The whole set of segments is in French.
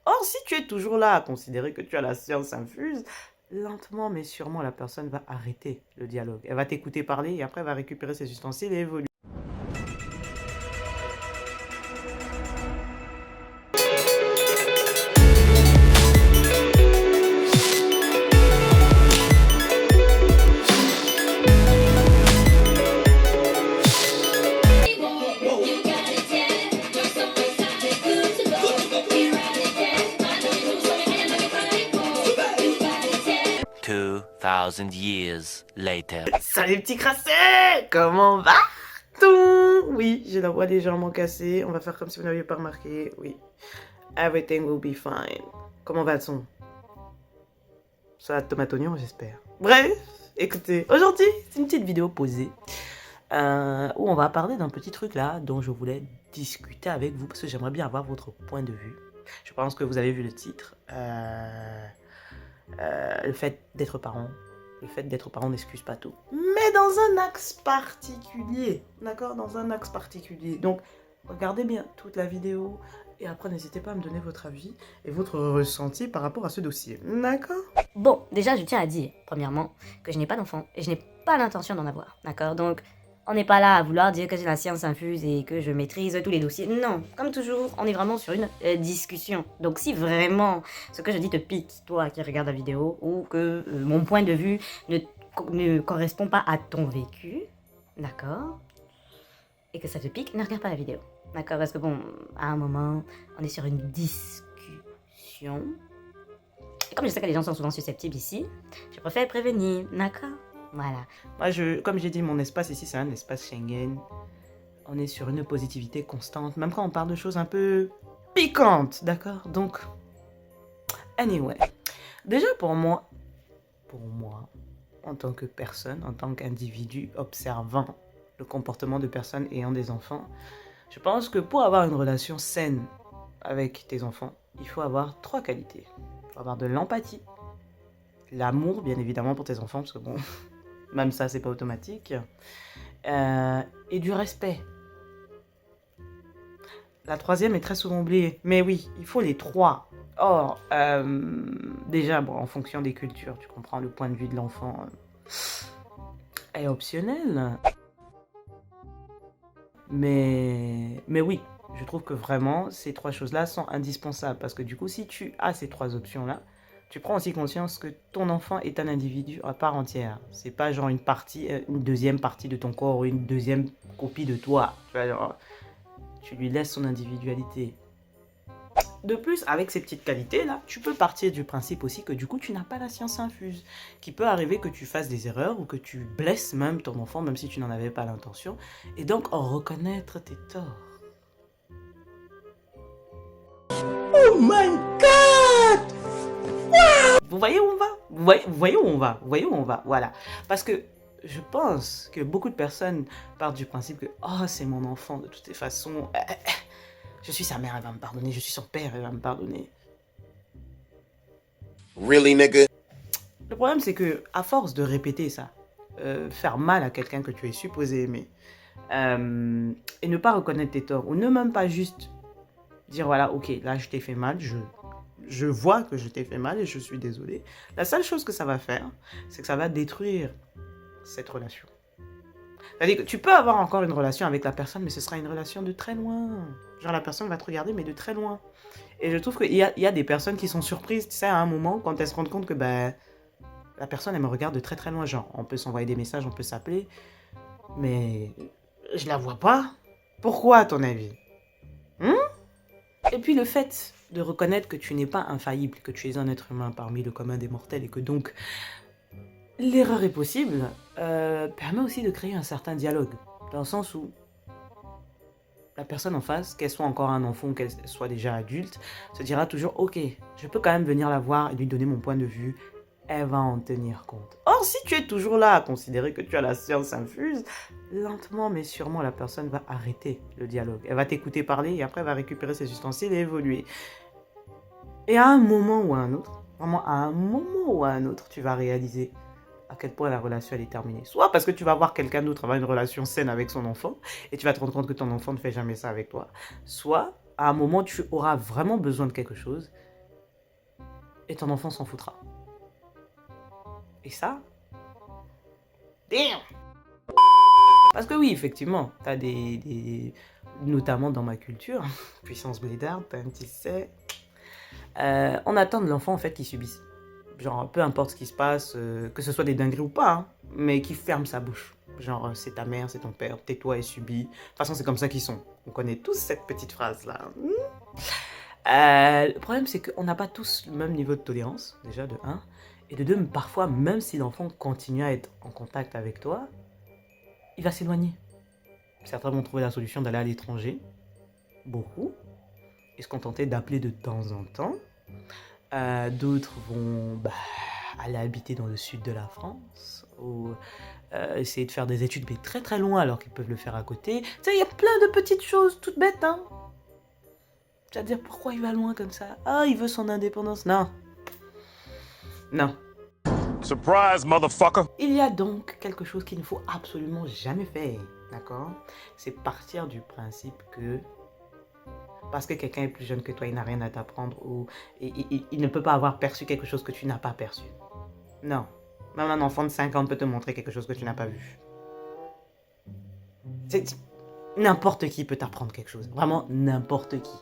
Or, si tu es toujours là à considérer que tu as la science infuse, lentement mais sûrement la personne va arrêter le dialogue. Elle va t'écouter parler et après elle va récupérer ses ustensiles et évoluer. 2,000 years later. Salut petit crasset, comment va-t-on? Oui, j'ai la voix légèrement cassée. On va faire comme si vous n'aviez pas remarqué. Oui, everything will be fine. Comment va-t-on? Salade tomate oignon, j'espère. Bref, écoutez, aujourd'hui, c'est une petite vidéo posée où on va parler d'un petit truc là dont je voulais discuter avec vous parce que j'aimerais bien avoir votre point de vue. Je pense que vous avez vu le titre. Le fait d'être parent. Le fait d'être parent n'excuse pas tout. Mais dans un axe particulier. D'accord? Dans un axe particulier. Donc, regardez bien toute la vidéo. Et après, n'hésitez pas à me donner votre avis et votre ressenti par rapport à ce dossier. D'accord? Bon, déjà, je tiens à dire, premièrement, que je n'ai pas d'enfant et je n'ai pas l'intention d'en avoir, d'accord? Donc, on n'est pas là à vouloir dire que j'ai la science infuse et que je maîtrise tous les dossiers. Non, comme toujours, on est vraiment sur une discussion. Donc, si vraiment ce que je dis te pique, toi qui regardes la vidéo, ou que mon point de vue ne correspond pas à ton vécu, d'accord? Et que ça te pique, ne regarde pas la vidéo, d'accord? Parce que bon, à un moment, on est sur une discussion. Et comme je sais que les gens sont souvent susceptibles ici, je préfère prévenir, d'accord? Voilà. Moi, comme j'ai dit, mon espace ici, c'est un espace Schengen. On est sur une positivité constante, même quand on parle de choses un peu piquantes, d'accord? Donc, anyway. Déjà pour moi, en tant que personne, en tant qu'individu observant le comportement de personnes ayant des enfants, je pense que pour avoir une relation saine avec tes enfants, il faut avoir 3 qualités. Il faut avoir de l'empathie, l'amour bien évidemment pour tes enfants, parce que bon, même ça c'est pas automatique, et du respect. La troisième est très souvent oubliée, mais oui, il faut les 3. Or, déjà, bon, en fonction des cultures, tu comprends, le point de vue de l'enfant est optionnel. Mais oui, je trouve que vraiment, ces 3 choses-là sont indispensables. Parce que du coup, si tu as ces 3 options-là, tu prends aussi conscience que ton enfant est un individu à part entière. C'est pas genre une deuxième partie de ton corps ou une deuxième copie de toi. Tu vois, genre, tu lui laisses son individualité. De plus, avec ces petites qualités-là, tu peux partir du principe aussi que du coup, tu n'as pas la science infuse. Qu'il peut arriver que tu fasses des erreurs ou que tu blesses même ton enfant, même si tu n'en avais pas l'intention. Et donc, en reconnaître tes torts. Oh my God! Vous voyez où on va? Vous voyez où on va? Vous voyez où on va? Voilà. Parce que je pense que beaucoup de personnes partent du principe que « Oh, c'est mon enfant, de toutes les façons. Je suis sa mère, elle va me pardonner. Je suis son père, elle va me pardonner. » Really, nigga? Le problème, c'est que à force de répéter ça, faire mal à quelqu'un que tu es supposé aimer, et ne pas reconnaître tes torts, ou ne même pas juste dire voilà, ok, là je t'ai fait mal, je vois que je t'ai fait mal et je suis désolé. La seule chose que ça va faire, c'est que ça va détruire cette relation. C'est-à-dire que tu peux avoir encore une relation avec la personne, mais ce sera une relation de très loin. Genre la personne va te regarder, mais de très loin. Et je trouve qu'il y a des personnes qui sont surprises, tu sais, à un moment, quand elles se rendent compte que ben, la personne, elle me regarde de très très loin. Genre, on peut s'envoyer des messages, on peut s'appeler, mais je la vois pas. Pourquoi, à ton avis? Et puis le fait de reconnaître que tu n'es pas infaillible, que tu es un être humain parmi le commun des mortels et que donc l'erreur est possible, permet aussi de créer un certain dialogue. Dans le sens où la personne en face, qu'elle soit encore un enfant ou qu'elle soit déjà adulte, se dira toujours « Ok, je peux quand même venir la voir et lui donner mon point de vue. Elle va en tenir compte. » Or, si tu es toujours là à considérer que tu as la science infuse, lentement mais sûrement la personne va arrêter le dialogue. Elle va t'écouter parler et après elle va récupérer ses ustensiles et évoluer. Et à un moment ou à un autre, vraiment à un moment ou à un autre, tu vas réaliser à quel point la relation elle est terminée. Soit parce que tu vas voir quelqu'un d'autre avoir une relation saine avec son enfant et tu vas te rendre compte que ton enfant ne fait jamais ça avec toi. Soit à un moment tu auras vraiment besoin de quelque chose et ton enfant s'en foutra. Et ça, damn! Parce que oui, effectivement, t'as notamment dans ma culture, puissance blédarde, tu sais, on attend de l'enfant en fait qu'il subisse. Genre, peu importe ce qui se passe, que ce soit des dingueries ou pas, hein, mais qu'il ferme sa bouche. Genre, c'est ta mère, c'est ton père, tais-toi et subis. De toute façon, c'est comme ça qu'ils sont. On connaît tous cette petite phrase-là. Le problème, c'est qu'on n'a pas tous le même niveau de tolérance, déjà, de 1. Et de 2, parfois, même si l'enfant continue à être en contact avec toi, il va s'éloigner. Certains vont trouver la solution d'aller à l'étranger, beaucoup, et se contenter d'appeler de temps en temps. D'autres vont aller habiter dans le sud de la France, ou essayer de faire des études, mais très très loin, alors qu'ils peuvent le faire à côté. Tu sais, il y a plein de petites choses toutes bêtes, hein. C'est-à-dire, pourquoi il va loin comme ça? Ah, il veut son indépendance. Non. Non. Surprise, motherfucker! Il y a donc quelque chose qu'il ne faut absolument jamais faire, d'accord? C'est partir du principe que parce que quelqu'un est plus jeune que toi, il n'a rien à t'apprendre ou il ne peut pas avoir perçu quelque chose que tu n'as pas perçu. Non. Même un enfant de 5 ans peut te montrer quelque chose que tu n'as pas vu. N'importe qui peut t'apprendre quelque chose. Vraiment, n'importe qui.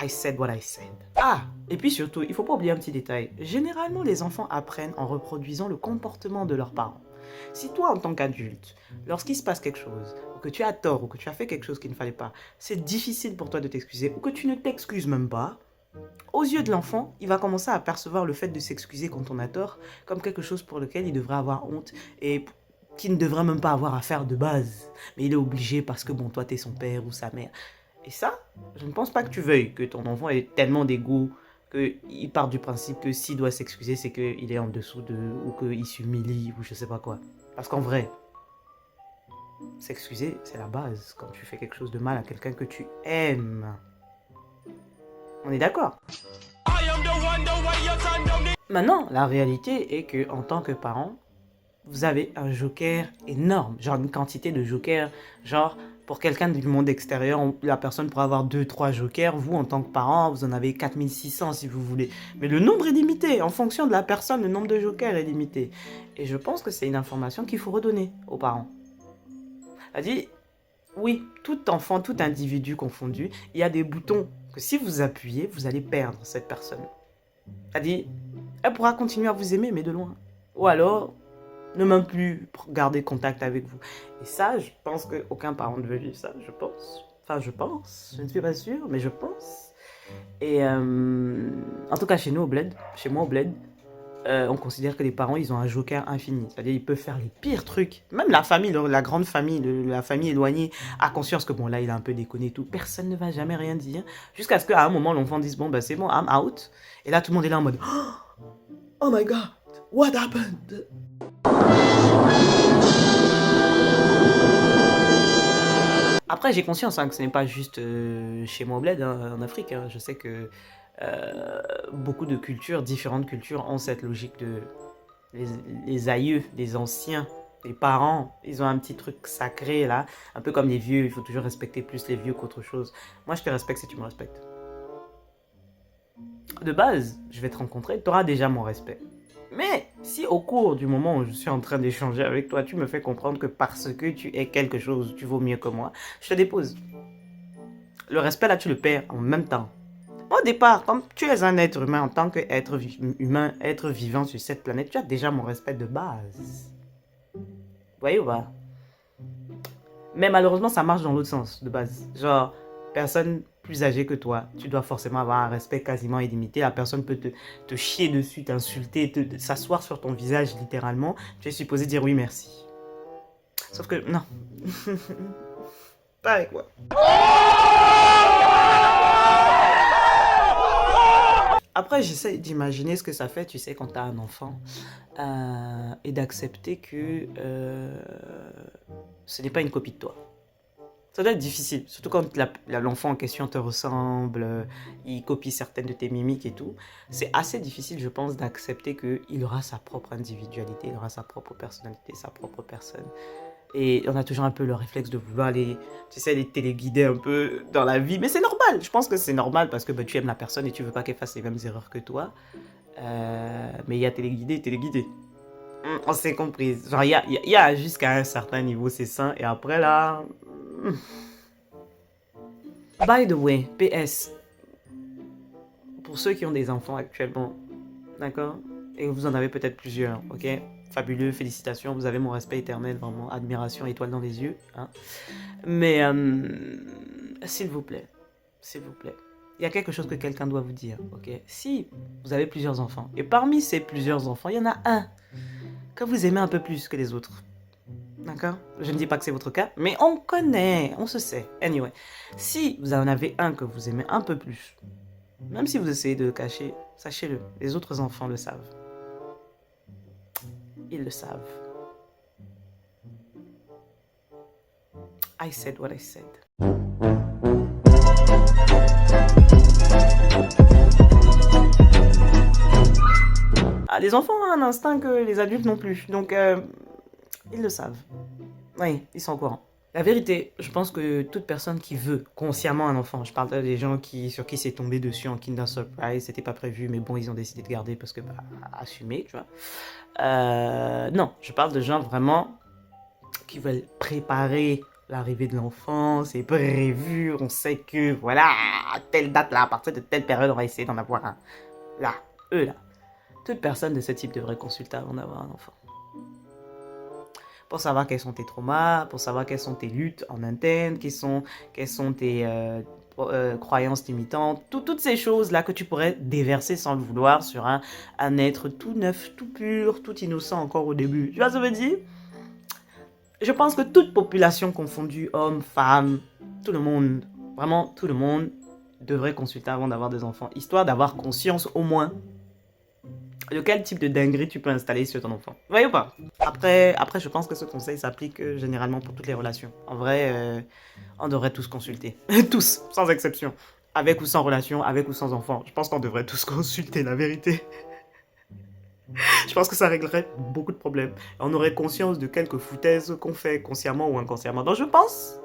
I said what I said. Ah, et puis surtout, il ne faut pas oublier un petit détail. Généralement, les enfants apprennent en reproduisant le comportement de leurs parents. Si toi, en tant qu'adulte, lorsqu'il se passe quelque chose, ou que tu as tort, ou que tu as fait quelque chose qu'il ne fallait pas, c'est difficile pour toi de t'excuser, ou que tu ne t'excuses même pas, aux yeux de l'enfant, il va commencer à percevoir le fait de s'excuser quand on a tort comme quelque chose pour lequel il devrait avoir honte et qu'il ne devrait même pas avoir à faire de base. Mais il est obligé parce que, bon, toi, t'es son père ou sa mère. Et ça, je ne pense pas que tu veuilles que ton enfant ait tellement d'ego qu'il part du principe que s'il doit s'excuser, c'est qu'il est en dessous de... ou qu'il s'humilie ou je sais pas quoi. Parce qu'en vrai, s'excuser, c'est la base quand tu fais quelque chose de mal à quelqu'un que tu aimes. On est d'accord? Maintenant, la réalité est que en tant que parent, vous avez un joker énorme, genre une quantité de jokers, genre pour quelqu'un du monde extérieur, la personne pourrait avoir 2-3 jokers, vous en tant que parent, vous en avez 4600 si vous voulez. Mais le nombre est limité, en fonction de la personne, le nombre de jokers est limité. Et je pense que c'est une information qu'il faut redonner aux parents. C'est-à-dire, oui, tout enfant, tout individu confondu, il y a des boutons que si vous appuyez, vous allez perdre cette personne. C'est-à-dire, elle pourra continuer à vous aimer, mais de loin. Ou alors, ne même plus garder contact avec vous. Et ça, je pense qu'aucun parent ne veut vivre ça, je pense. Enfin, je pense, je ne suis pas sûre, mais je pense. Et en tout cas, chez nous, au bled, chez moi au bled, on considère que les parents, ils ont un joker infini. C'est-à-dire, ils peuvent faire les pires trucs. Même la famille, la grande famille, la famille éloignée, a conscience que bon, là, il a un peu déconné et tout. Personne ne va jamais rien dire. Jusqu'à ce qu'à un moment, l'enfant dise, bon, ben c'est bon, I'm out. Et là, tout le monde est là en mode, oh my God, what happened? Après, j'ai conscience que ce n'est pas juste chez moi au bled, hein, en Afrique. Hein. Je sais que beaucoup de cultures, différentes cultures, ont cette logique de... Les aïeux, les anciens, les parents, ils ont un petit truc sacré là. Un peu comme les vieux, il faut toujours respecter plus les vieux qu'autre chose. Moi, je te respecte si tu me respectes. De base, je vais te rencontrer, tu auras déjà mon respect. Mais si au cours du moment où je suis en train d'échanger avec toi, tu me fais comprendre que parce que tu es quelque chose, tu vaux mieux que moi, je te dépose. Le respect là, tu le perds en même temps. Au départ, comme tu es un être humain, en tant qu'être humain, être vivant sur cette planète, tu as déjà mon respect de base. Vous voyez ou pas? Mais malheureusement, ça marche dans l'autre sens, de base. Genre, personne plus âgée que toi, tu dois forcément avoir un respect quasiment illimité. La personne peut te chier dessus, t'insulter, s'asseoir sur ton visage littéralement. Tu es supposé dire oui, merci. Sauf que, non. Pas avec moi. Après, j'essaie d'imaginer ce que ça fait, tu sais, quand tu as un enfant. Et d'accepter que ce n'est pas une copie de toi. Ça doit être difficile, surtout quand l'enfant en question te ressemble, il copie certaines de tes mimiques et tout. C'est assez difficile, je pense, d'accepter qu'il aura sa propre individualité, il aura sa propre personnalité, sa propre personne. Et on a toujours un peu le réflexe de vouloir les téléguider un peu dans la vie. Mais c'est normal, je pense que c'est normal parce que bah, tu aimes la personne et tu veux pas qu'elle fasse les mêmes erreurs que toi. Mais il y a téléguidé, téléguidé. On s'est compris. Genre, il y a jusqu'à un certain niveau, c'est sain. Et après, là... By the way, PS. Pour ceux qui ont des enfants actuellement, d'accord? Et vous en avez peut-être plusieurs, ok? Fabuleux, félicitations, vous avez mon respect éternel, vraiment, admiration, étoile dans les yeux. Hein? Mais, s'il vous plaît, il y a quelque chose que quelqu'un doit vous dire, ok? Si vous avez plusieurs enfants, et parmi ces plusieurs enfants, il y en a un que vous aimez un peu plus que les autres. D'accord? Je ne dis pas que c'est votre cas, mais on connaît, on se sait. Anyway, si vous en avez un que vous aimez un peu plus, même si vous essayez de le cacher, sachez-le, les autres enfants le savent. Ils le savent. I said what I said. Ah, les enfants ont un instinct que les adultes non plus, donc ils le savent. Oui, ils sont au courant. La vérité, je pense que toute personne qui veut consciemment un enfant, je parle des gens sur qui c'est tombé dessus en Kinder Surprise, c'était pas prévu, mais bon, ils ont décidé de garder parce que, bah, assumer, tu vois. Non, je parle de gens vraiment qui veulent préparer l'arrivée de l'enfant, c'est prévu, on sait que, voilà, à telle date là, à partir de telle période, on va essayer d'en avoir un. Là, eux là. Toute personne de ce type devrait consulter avant d'avoir un enfant. Pour savoir quels sont tes traumas, pour savoir quelles sont tes luttes en interne, quelles sont tes croyances limitantes, toutes ces choses-là que tu pourrais déverser sans le vouloir sur un être tout neuf, tout pur, tout innocent encore au début. Tu vois ce que je veux dire? Je pense que toute population confondue, hommes, femmes, tout le monde, vraiment tout le monde, devrait consulter avant d'avoir des enfants, histoire d'avoir conscience au moins de quel type de dinguerie tu peux installer sur ton enfant. Vous voyez ou pas? Après, je pense que ce conseil s'applique généralement pour toutes les relations. En vrai, on devrait tous consulter. Tous, sans exception. Avec ou sans relation, avec ou sans enfant. Je pense qu'on devrait tous consulter, la vérité. Je pense que ça réglerait beaucoup de problèmes. On aurait conscience de quelques foutaises qu'on fait consciemment ou inconsciemment. Donc je pense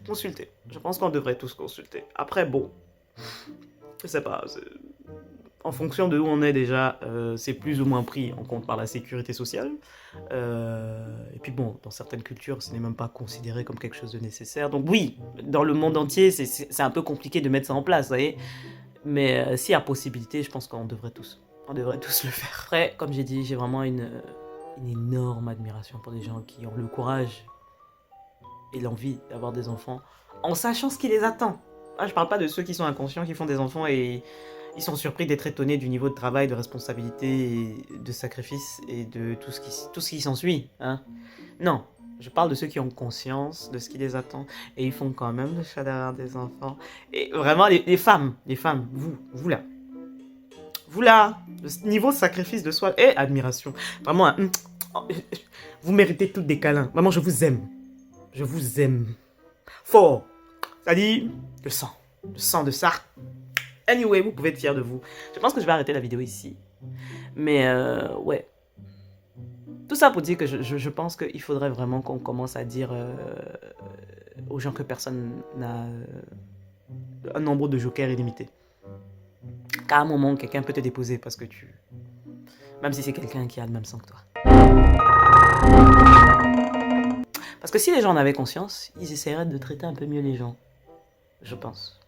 consulter. Je pense qu'on devrait tous consulter. Après, bon, je sais pas... En fonction de où on est déjà, c'est plus ou moins pris en compte par la sécurité sociale. Et puis bon, dans certaines cultures, ce n'est même pas considéré comme quelque chose de nécessaire. Donc oui, dans le monde entier, c'est un peu compliqué de mettre ça en place, vous voyez. Mais s'il y a possibilité, je pense qu'on devrait tous le faire. Après, comme j'ai dit, j'ai vraiment une énorme admiration pour des gens qui ont le courage et l'envie d'avoir des enfants, en sachant ce qui les attend. Ah, je parle pas de ceux qui sont inconscients, qui font des enfants et... Ils sont surpris d'être étonnés du niveau de travail, de responsabilité, de sacrifice et de tout ce qui s'ensuit. Hein. Non, je parle de ceux qui ont conscience de ce qui les attend et ils font quand même le choix d'avoir des enfants. Et vraiment, les femmes, vous là, le niveau de sacrifice de soi et admiration. Vraiment, vous méritez toutes des câlins. Vraiment, je vous aime. Je vous aime. Fort. C'est-à-dire, le sang de ça. Anyway, vous pouvez être fiers de vous. Je pense que je vais arrêter la vidéo ici. Mais ouais. Tout ça pour dire que je pense qu'il faudrait vraiment qu'on commence à dire aux gens que personne n'a un nombre de jokers illimité. Qu'à un moment, quelqu'un peut te déposer parce que même si c'est quelqu'un qui a le même sang que toi. Parce que si les gens en avaient conscience, ils essaieraient de traiter un peu mieux les gens. Je pense.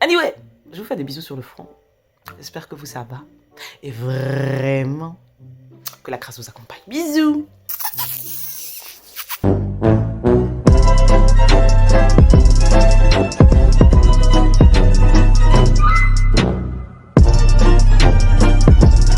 Anyway, je vous fais des bisous sur le front. J'espère que ça va. Et vraiment, que la grâce vous accompagne. Bisous!